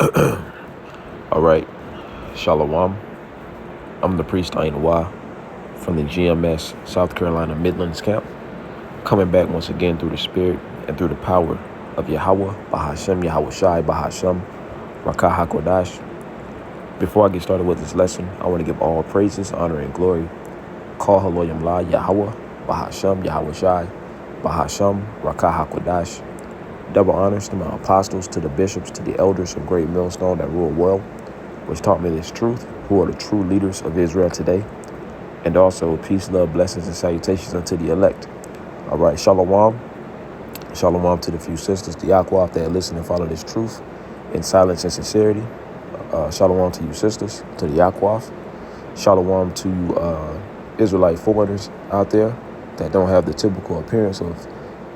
All right, Shalom. I'm the priest Ain Wah from the GMS South Carolina Midlands camp, coming back once again through the spirit and through the power of Yahweh, Bahashem, Yahweh Shai, Bahashem, Rakah HaKodash. Before I get started with this lesson, I want to give all praises, honor, and glory. Call Haloyam La Yahweh, Bahashem, Yahweh Shai, Bahashem, Rakah HaKodash. Double honors to my apostles, to the bishops, to the elders of Great Millstone that rule well, which taught me this truth, who are the true leaders of Israel today. And also peace, love, blessings, and salutations unto the elect. All right, shalom. Shalom to the few sisters, the Aquaf that listen and follow this truth in silence and sincerity. Shalom to you sisters, to the Aquaf. Shalom to you Israelite foreigners out there that don't have the typical appearance of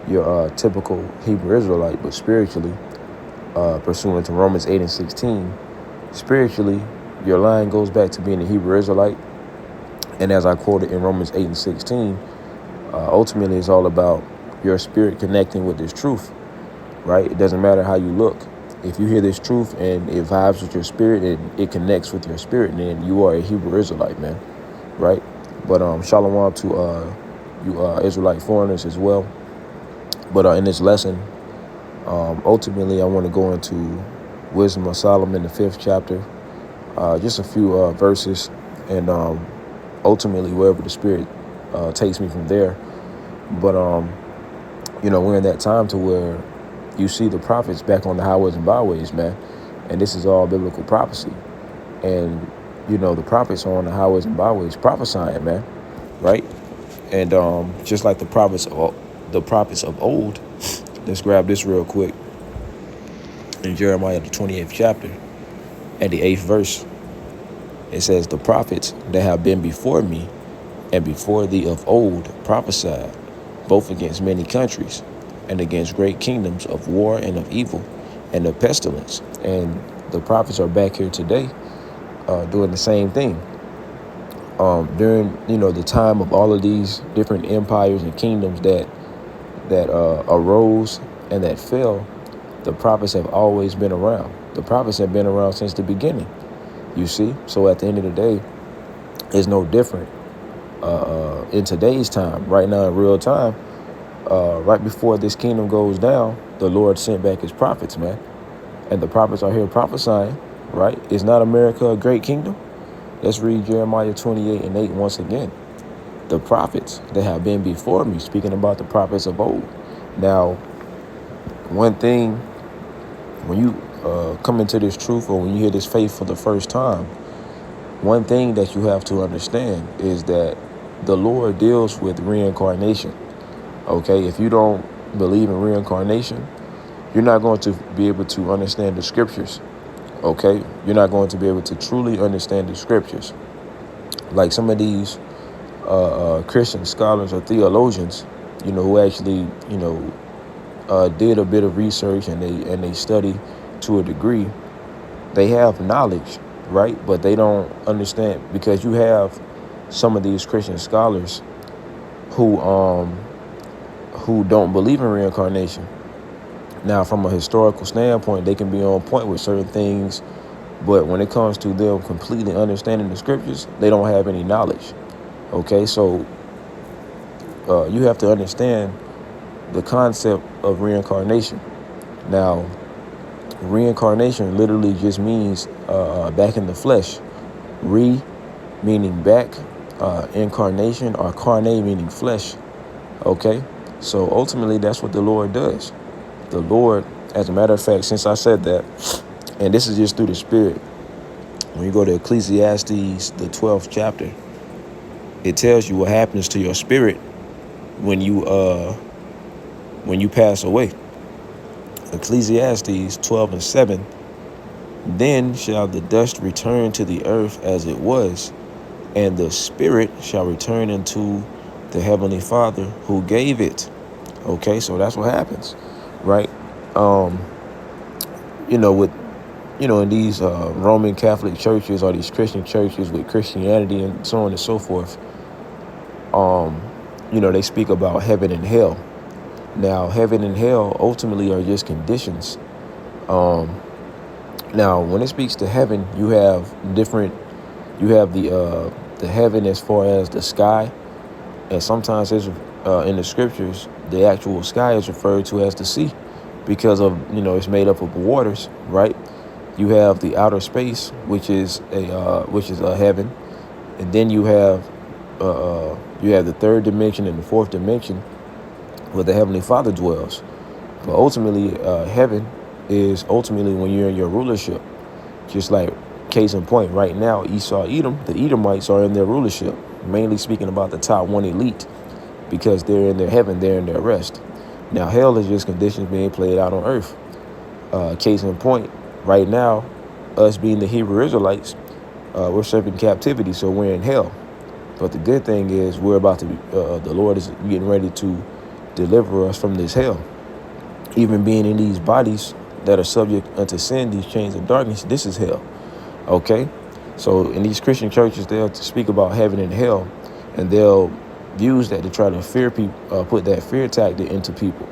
your typical Hebrew Israelite, but spiritually, pursuant to Romans 8 and 16, spiritually, your line goes back to being a Hebrew Israelite. And as I quoted in Romans 8 and 16, ultimately it's all about your spirit connecting with this truth, right? It doesn't matter how you look. If you hear this truth and it vibes with your spirit and it connects with your spirit, then you are a Hebrew Israelite, man, right? But shalom to you Israelite foreigners as well. But in this lesson, ultimately, I want to go into Wisdom of Solomon, the 5th chapter, just a few verses, and ultimately, wherever the Spirit takes me from there. But, we're in that time to where you see the prophets back on the highways and byways, man, and this is all biblical prophecy. And, the prophets are on the highways and byways prophesying, man, right? And just like the prophets of old, let's grab this real quick. In Jeremiah, the 28th chapter, and the 8th verse, it says, "The prophets that have been before me and before thee of old prophesied, both against many countries and against great kingdoms of war and of evil and of pestilence." And the prophets are back here today doing the same thing. During, the time of all of these different empires and kingdoms that arose and that fell, the prophets have always been around. The prophets have been around since the beginning, you see? So at the end of the day, it's no different in today's time, right now in real time. Right before this kingdom goes down, the Lord sent back his prophets, man. And the prophets are here prophesying, right? Is not America a great kingdom? Let's read Jeremiah 28 and 8 once again. The prophets that have been before me, speaking about the prophets of old. Now, one thing, when you come into this truth or when you hear this faith for the first time, one thing that you have to understand is that the Lord deals with reincarnation. Okay, if you don't believe in reincarnation, you're not going to be able to understand the scriptures. Okay, you're not going to be able to truly understand the scriptures. Like some of these Christian scholars or theologians, who actually, did a bit of research and they study to a degree. They have knowledge, right? But they don't understand, because you have some of these Christian scholars who don't believe in reincarnation. Now, from a historical standpoint, they can be on point with certain things, but when it comes to them completely understanding the scriptures, they don't have any knowledge. Okay, so you have to understand the concept of reincarnation. Now, reincarnation literally just means back in the flesh. Re meaning back, incarnation, or carne meaning flesh. Okay, so ultimately that's what the Lord does. The Lord, as a matter of fact, since I said that, and this is just through the Spirit, when you go to Ecclesiastes, the 12th chapter, it tells you what happens to your spirit when you pass away. Ecclesiastes 12 and 7, "Then shall the dust return to the earth as it was, and the spirit shall return unto the heavenly Father who gave it." Okay, so that's what happens, right? In these Roman Catholic churches or these Christian churches with Christianity and so on and so forth, they speak about heaven and hell. Now, heaven and hell ultimately are just conditions. Now, when it speaks to heaven, you have different. You have the heaven as far as the sky, and sometimes there's in the scriptures the actual sky is referred to as the sea, because of it's made up of waters, right? You have the outer space, which is a heaven, and then you have the third dimension and the fourth dimension where the Heavenly Father dwells. But ultimately, heaven is ultimately when you're in your rulership. Just like case in point, right now, Esau, Edom, the Edomites are in their rulership, mainly speaking about the top one elite, because they're in their heaven, they're in their rest. Now, hell is just conditions being played out on earth. Case in point, right now, us being the Hebrew Israelites, we're serving captivity, so we're in hell. But the good thing is we're about to be, the Lord is getting ready to deliver us from this hell. Even being in these bodies that are subject unto sin, these chains of darkness, this is hell. Okay? So in these Christian churches, they'll speak about heaven and hell, and they'll use that to try to fear people, put that fear tactic into people.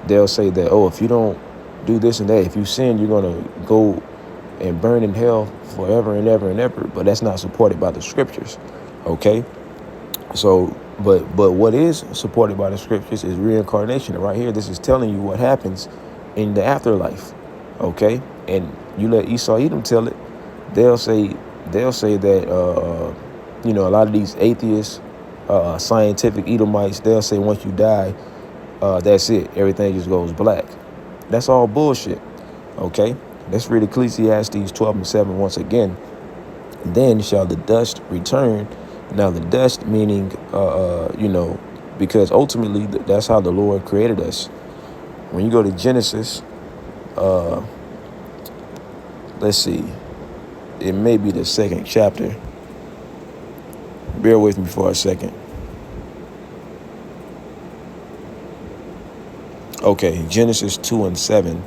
They'll say that, oh, if you don't do this and that, if you sin, you're going to go and burn in hell forever and ever and ever. But that's not supported by the scriptures. Okay? So, but what is supported by the scriptures is reincarnation. And right here, this is telling you what happens in the afterlife. Okay? And you let Esau Edom tell it, they'll say that a lot of these atheists, scientific Edomites, they'll say once you die, that's it. Everything just goes black. That's all bullshit. Okay? Let's read Ecclesiastes 12:7 once again. Then shall the dust return. Now the dust meaning, because ultimately that's how the Lord created us. When you go to Genesis, let's see, it may be the second chapter. Bear with me for a second. Okay, Genesis 2:7.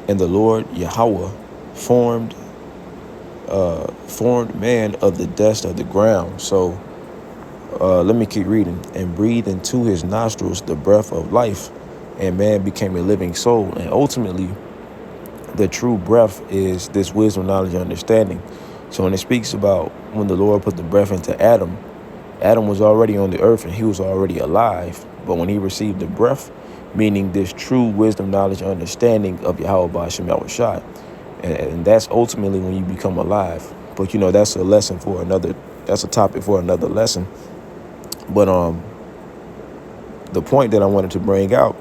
And the Lord Yahweh formed man of the dust of the ground. So let me keep reading. And breathed into his nostrils the breath of life, and man became a living soul. And ultimately, the true breath is this wisdom, knowledge, and understanding. So when it speaks about when the Lord put the breath into Adam, Adam was already on the earth and he was already alive. But when he received the breath, meaning this true wisdom, knowledge, and understanding of Yahweh Ba'ashem Yahushua, and that's ultimately when you become alive. But that's a lesson for another. That's a topic for another lesson. But the point that I wanted to bring out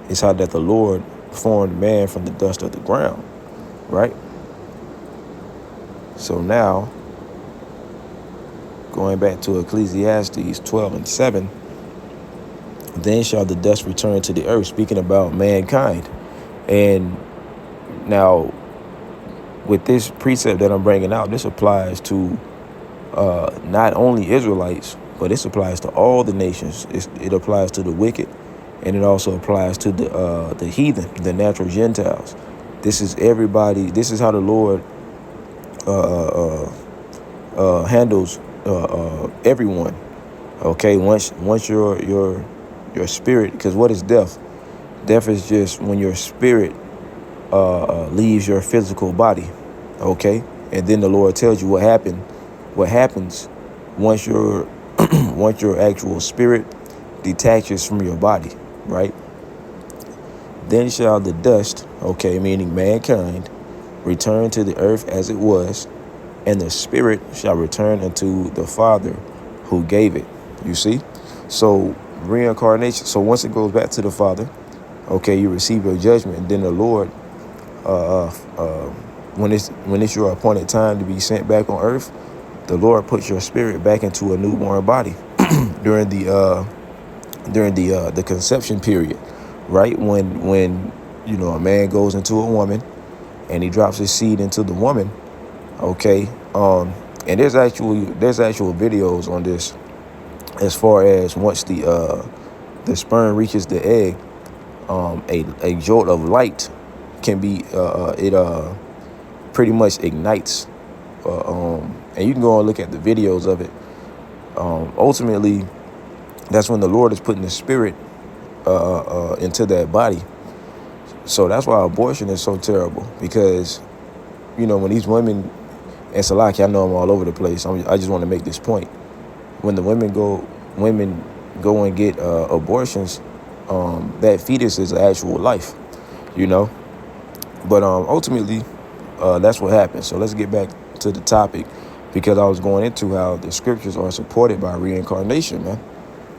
is how that the Lord formed man from the dust of the ground, right? So now, going back to Ecclesiastes 12:7, then shall the dust return to the earth, speaking about mankind. And now, with this precept that I'm bringing out, this applies to not only Israelites, but this applies to all the nations. It applies to the wicked, and it also applies to the heathen, the natural Gentiles. This is everybody. This is how the Lord handles everyone. Okay, once your spirit, because what is death? Death is just when your spirit leaves your physical body. Okay, and then the Lord tells you what happens once your once your actual spirit detaches from your body, right? Then shall the dust, okay, meaning mankind, return to the earth as it was, and the spirit shall return unto the Father who gave it. You see? So reincarnation. So once it goes back to the Father, okay, you receive your judgment, and then the Lord, when it's your appointed time to be sent back on earth, the Lord puts your spirit back into a newborn body during the conception period, right? When a man goes into a woman and he drops his seed into the woman, okay. And there's actual videos on this, as far as once the sperm reaches the egg, a jolt of light can be it pretty much ignites, and you can go and look at the videos of it. Ultimately, that's when the Lord is putting the spirit into that body. So that's why abortion is so terrible, because when these women, and Salaki, I know I'm all over the place. I just want to make this point. When the women go and get abortions, that fetus is an actual life, you know. But ultimately, that's what happens. So let's get back to the topic, because I was going into how the scriptures are supported by reincarnation, man.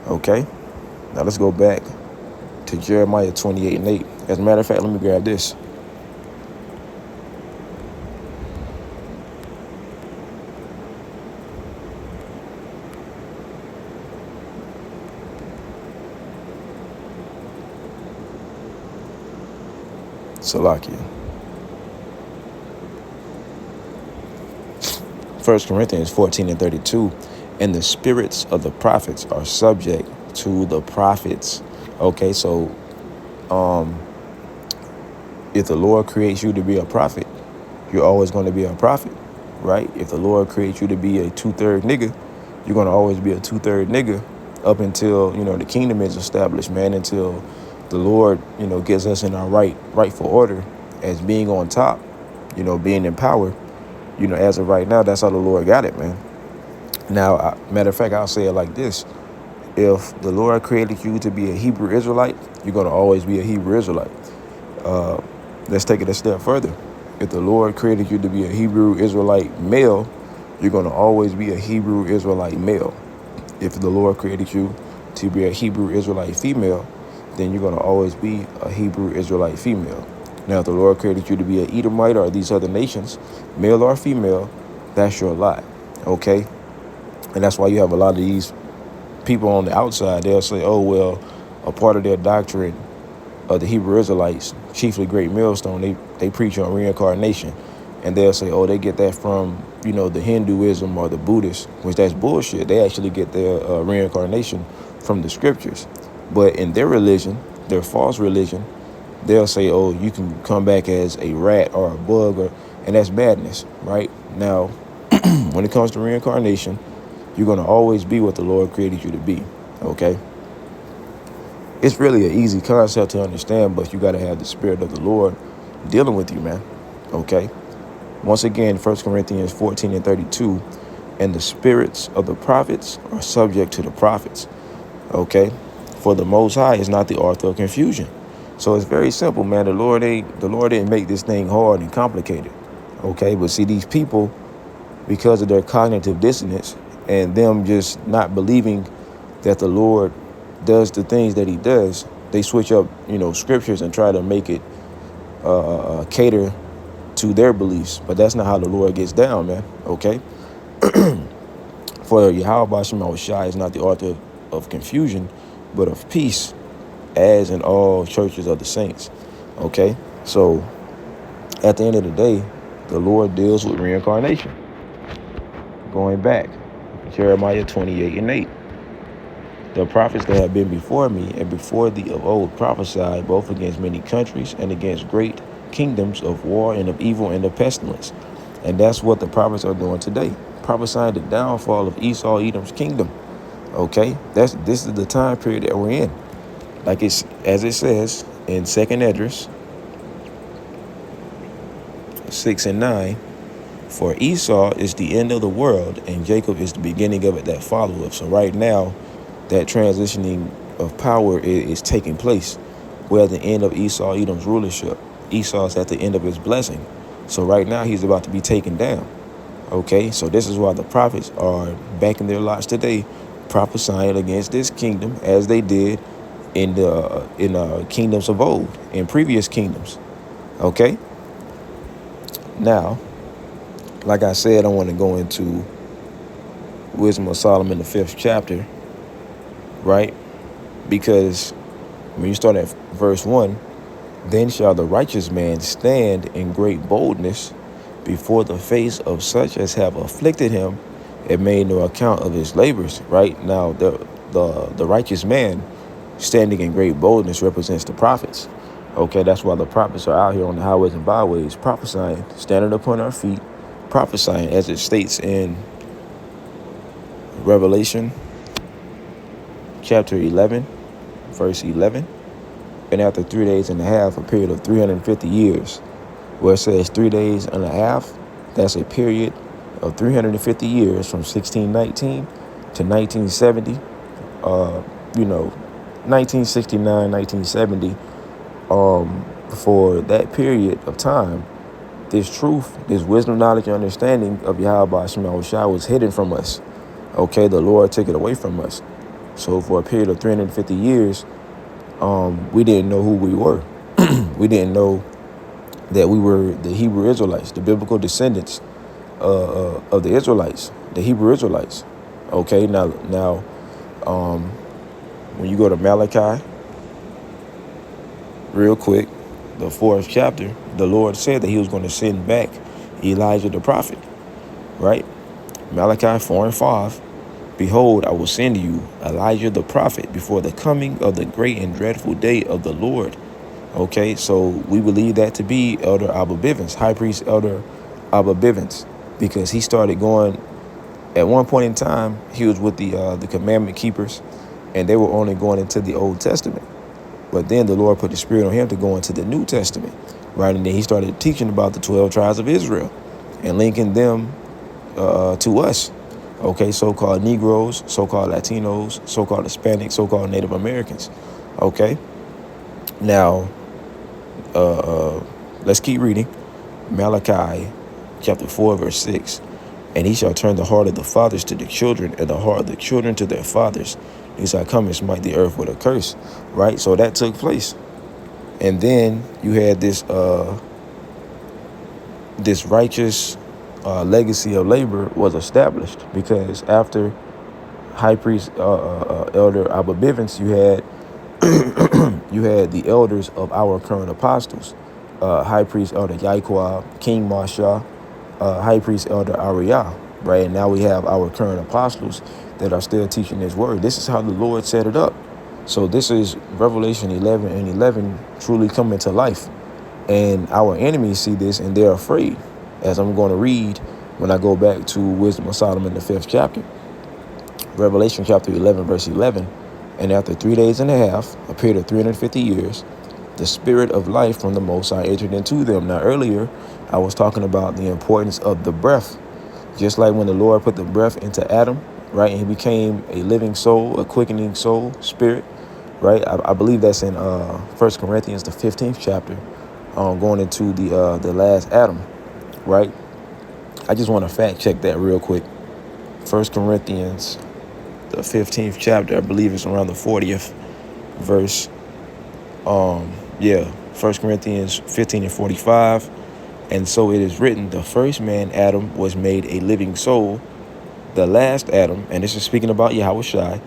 Okay, now let's go back to Jeremiah 28:8. As a matter of fact, let me grab this. Salakia. 1 Corinthians 14:32. And the spirits of the prophets are subject to the prophets. Okay, so if the Lord creates you to be a prophet, you're always going to be a prophet, right? If the Lord creates you to be a 2/3 nigga, you're going to always be a 2/3 nigga up until, the kingdom is established, man, until the Lord, gets us in our rightful order as being on top, being in power. As of right now, that's how the Lord got it, man. Now, matter of fact, I'll say it like this. If the Lord created you to be a Hebrew Israelite, you're going to always be a Hebrew Israelite. Let's take it a step further. If the Lord created you to be a Hebrew Israelite male, you're going to always be a Hebrew Israelite male. If the Lord created you to be a Hebrew Israelite female, then you're going to always be a Hebrew Israelite female. Now, if the Lord created you to be an Edomite or these other nations, male or female, that's your lot, okay? And that's why you have a lot of these people on the outside. They'll say, oh, well, a part of their doctrine of the Hebrew Israelites, chiefly Great Millstone, they preach on reincarnation. And they'll say, oh, they get that from, the Hinduism or the Buddhists, which that's bullshit. They actually get their reincarnation from the scriptures. But in their religion, their false religion, they'll say, oh, you can come back as a rat or a bug, and that's madness, right? Now, when it comes to reincarnation, you're going to always be what the Lord created you to be, okay? It's really an easy concept to understand, but you got to have the Spirit of the Lord dealing with you, man, okay? Once again, 1 Corinthians 14:32, and the spirits of the prophets are subject to the prophets, okay? For the Most High is not the author of confusion. So it's very simple, man. The Lord didn't make this thing hard and complicated, okay? But see, these people, because of their cognitive dissonance and them just not believing that the Lord does the things that he does, they switch up, scriptures and try to make it cater to their beliefs. But that's not how the Lord gets down, man, okay? For Yahweh Shema Shai is not the author of confusion, but of peace, as in all churches of the saints, okay? So at the end of the day, the Lord deals with reincarnation. Going back, Jeremiah 28:8. The prophets that have been before me and before thee of old prophesied both against many countries and against great kingdoms of war and of evil and of pestilence. And that's what the prophets are doing today, prophesying the downfall of Esau, Edom's kingdom. Okay, this is the time period that we're in. Like as it says in 2nd Esdras 6:9, for Esau is the end of the world and Jacob is the beginning of it that followeth. So right now, that transitioning of power is taking place. We're at the end of Esau, Edom's rulership. Esau's at the end of his blessing. So right now he's about to be taken down. Okay, so this is why the prophets are backing their lots today, prophesying against this kingdom as they did in the kingdoms of old, in previous kingdoms. Okay. Now, like I said, I want to go into Wisdom of Solomon, the 5th chapter, right? Because when you start at verse 1, then shall the righteous man stand in great boldness before the face of such as have afflicted him and made no account of his labors, right? Now, the righteous man standing in great boldness represents the prophets. Okay, that's why the prophets are out here on the highways and byways prophesying, standing upon our feet, prophesying, as it states in Revelation chapter 11, verse 11. And after 3 days and a half, a period of 350 years, where it says 3 days and a half, that's a period of 350 years from 1619 to 1970. 1969, 1970. For that period of time, this truth, this wisdom, knowledge, and understanding of Yahweh Shema Shai was hidden from us. Okay, the Lord took it away from us. So for a period of 350 years, we didn't know who we were. We didn't know that we were the Hebrew Israelites, the biblical descendants of the Israelites, the Hebrew Israelites. Okay, now, when you go to Malachi, real quick, the 4th chapter, the Lord said that he was going to send back Elijah the prophet, right? Malachi 4:5, behold, I will send you Elijah the prophet before the coming of the great and dreadful day of the Lord. Okay, so we believe that to be Elder Abba Bivens, High Priest Elder Abba Bivens, because he started going, at one point in time, he was with the commandment keepers, and they were only going into the Old Testament. But then the Lord put the Spirit on him to go into the New Testament, right? And then he started teaching about the 12 tribes of Israel and linking them to us. Okay, so-called Negroes, so-called Latinos, so-called Hispanics, so-called Native Americans. Okay, now let's keep reading. Malachi chapter 4, verse 6. And he shall turn the heart of the fathers to the children, and the heart of the children to their fathers. He shall come and smite the earth with a curse. Right? So that took place. And then you had this righteous legacy of labor was established, because after High Priest Elder Abba Bivens, you had the elders of our current apostles, High Priest Elder Yaquab, King Marsha, High Priest Elder Ariah, right? And now we have our current apostles that are still teaching this word. This is how the Lord set it up. So this is Revelation 11 and 11 truly coming to life. And our enemies see this and they're afraid, as I'm going to read when I go back to Wisdom of Solomon, the 5th chapter. Revelation chapter 11, verse 11. And after 3 days and a half, a period of 350 years, the spirit of life from the Most High entered into them. Now, earlier, I was talking about the importance of the breath. Just like when the Lord put the breath into Adam, right, and he became a living soul, a quickening soul, spirit, right? I believe that's in 1 Corinthians, the 15th chapter, going into the last Adam, right? I just want to fact check that real quick. 1 Corinthians, the 15th chapter, I believe it's around the 40th verse. 1 Corinthians 15 and 45. And so it is written, the first man, Adam, was made a living soul. The last Adam, and this is speaking about Yahweh Shai,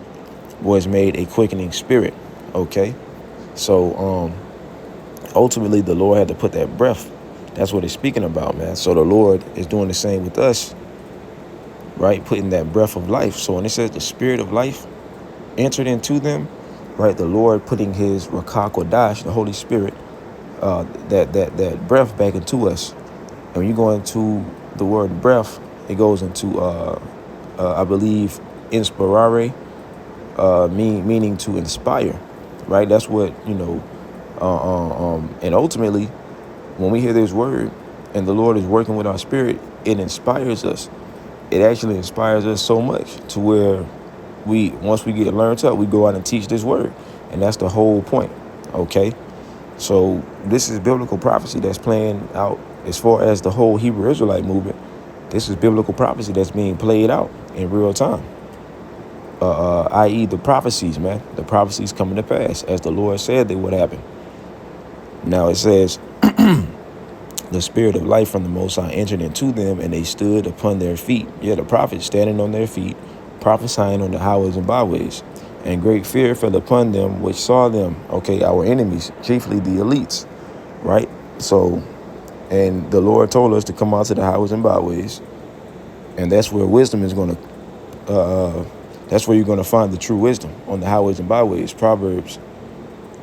was made a quickening spirit. Okay? So ultimately the Lord had to put that breath. That's what it's speaking about, man. So the Lord is doing the same with us, right? Putting that breath of life. So when it says the spirit of life entered into them, right? The Lord putting his Rakah Kodash, the Holy Spirit, that breath back into us. And when you go into the word breath, it goes into, I believe, inspirare, meaning to inspire, right? That's what, and ultimately, when we hear this word and the Lord is working with our spirit, it inspires us. It actually inspires us so much to where once we get learned up, we go out and teach this word. And that's the whole point, okay? So this is biblical prophecy that's playing out as far as the whole Hebrew Israelite movement. This is biblical prophecy that's being played out in real time, i.e. the prophecies, man. The prophecies coming to pass as the Lord said they would happen. Now it says, the spirit of life from the Most High entered into them, and they stood upon their feet. Yeah, the prophets standing on their feet, prophesying on the highways and byways. And great fear fell upon them which saw them. Okay, our enemies, chiefly the elites, right? So, and the Lord told us to come out to the highways and byways. And that's where wisdom is going to, that's where you're going to find the true wisdom, on the highways and byways. Proverbs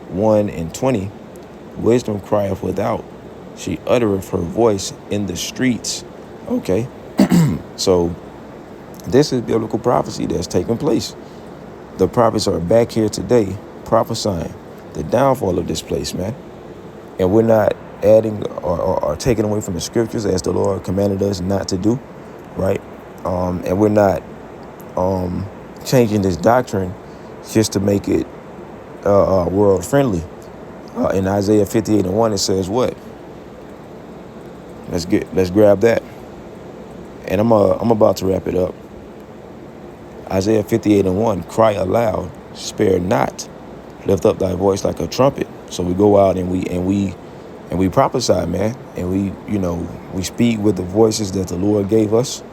1 and 20, wisdom crieth without. She uttereth her voice in the streets. Okay. So this is biblical prophecy that's taking place. The prophets are back here today prophesying the downfall of this place, man. And we're not adding or taking away from the scriptures as the Lord commanded us not to do, right? And we're not changing this doctrine just to make it world friendly. In Isaiah 58:1, it says what? Let's grab that. And I'm about to wrap it up. Isaiah 58:1, cry aloud, spare not, lift up thy voice like a trumpet. So we go out and we prophesy, man, and we speak with the voices that the Lord gave us,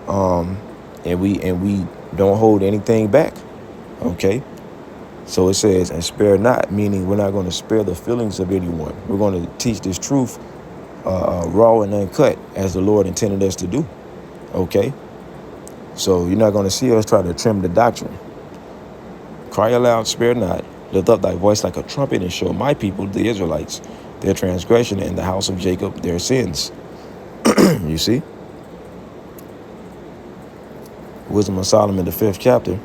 and we don't hold anything back. Okay, so it says, and spare not, meaning we're not going to spare the feelings of anyone. We're going to teach this truth raw and uncut, as the Lord intended us to do. Okay, so you're not going to see us try to trim the doctrine. Cry aloud, spare not, lift up thy voice like a trumpet, and show my people, the Israelites, their transgression, and the house of Jacob their sins. You see? Wisdom of Solomon, the 5th chapter.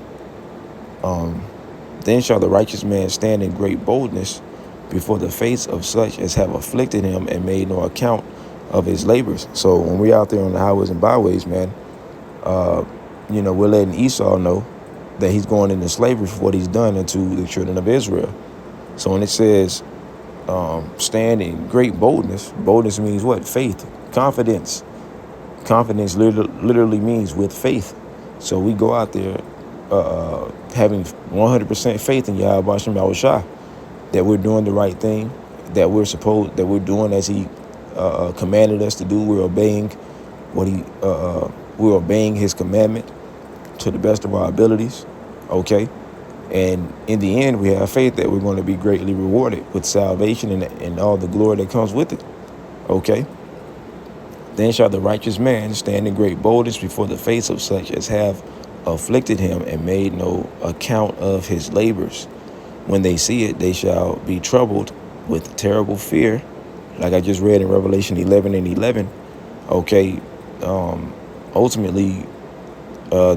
Then shall the righteous man stand in great boldness before the face of such as have afflicted him and made no account of his labors. So when we're out there on the highways and byways, man, we're letting Esau know that he's going into slavery for what he's done unto the children of Israel. So when it says stand in great boldness means what? Faith, confidence. Confidence literally means with faith. So we go out there having 100% faith in Yahweh Hashem Yahushua, that we're doing the right thing, that we're doing as he commanded us to do. We're obeying we're obeying his commandment to the best of our abilities. Okay. And in the end, we have faith that we're going to be greatly rewarded with salvation and all the glory that comes with it. Okay. Then shall the righteous man stand in great boldness before the face of such as have afflicted him and made no account of his labors. When they see it, they shall be troubled with terrible fear. Like I just read in Revelation 11:11. Okay. Ultimately,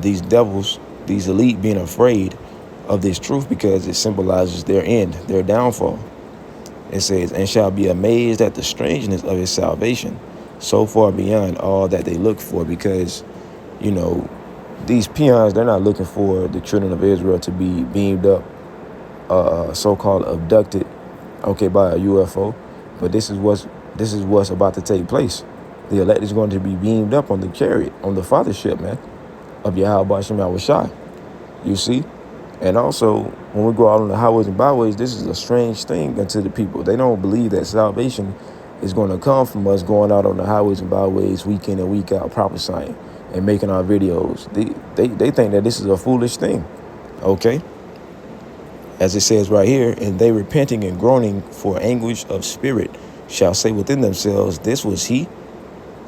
these devils, these elite, being afraid of this truth because it symbolizes their end, their downfall. It says, and shall be amazed at the strangeness of his salvation, so far beyond all that they look for. Because, these peons, they're not looking for the children of Israel to be beamed up, so-called abducted, okay, by a UFO. But this is what's about to take place. The elect is going to be beamed up on the chariot, on the fathership, man, of Yahweh Hashem Yahushua. You see? And also, when we go out on the highways and byways, this is a strange thing unto the people. They don't believe that salvation is going to come from us going out on the highways and byways week in and week out prophesying and making our videos. They think that this is a foolish thing. Okay? As it says right here, and they repenting and groaning for anguish of spirit shall say within themselves, this was he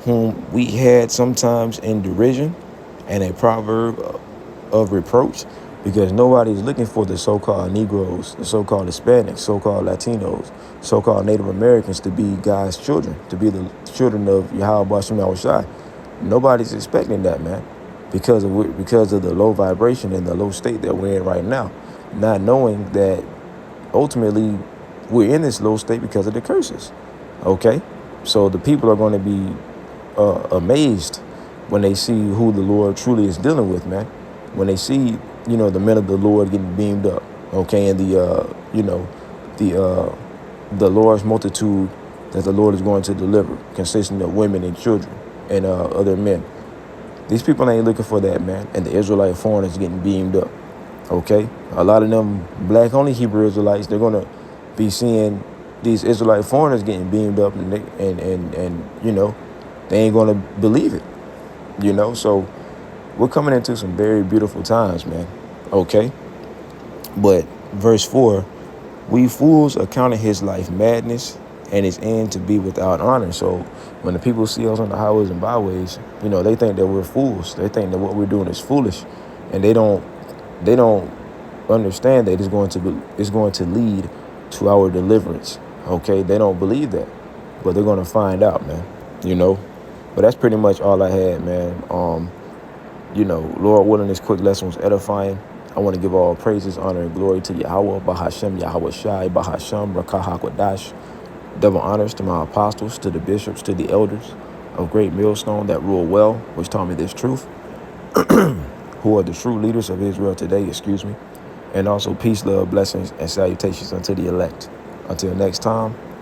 whom we had sometimes in derision and a proverb of reproach. Because nobody's looking for the so-called Negroes, the so-called Hispanics, so-called Latinos, so-called Native Americans to be God's children, to be the children of Yahweh Hashem Yahushua. Nobody's expecting that, man, because of the low vibration and the low state that we're in right now, not knowing that ultimately we're in this low state because of the curses. Okay, so the people are going to be amazed when they see who the Lord truly is dealing with, man. When they see, the men of the Lord getting beamed up, okay, and the Lord's multitude that the Lord is going to deliver, consisting of women and children and other men. These people ain't looking for that, man. And the Israelite foreigners getting beamed up, okay? A lot of them black-only Hebrew Israelites, they're going to be seeing these Israelite foreigners getting beamed up, and they ain't going to believe it, So we're coming into some very beautiful times, man. Okay. But verse 4, we fools accounted his life madness and his end to be without honor. So when the people see us on the highways and byways, they think that we're fools. They think that what we're doing is foolish. And they don't understand that it's going to lead to our deliverance. Okay. They don't believe that, but they're going to find out, man, but that's pretty much all I had, man. Lord willing, this quick lesson was edifying. I want to give all praises, honor, and glory to Yahweh, Bahashem, Yahweh Shai, Bahashem, Rakah HaKodash. Double honors to my apostles, to the bishops, to the elders of Great Millstone that rule well, which taught me this truth, who are the true leaders of Israel today, and also peace, love, blessings, and salutations unto the elect. Until next time,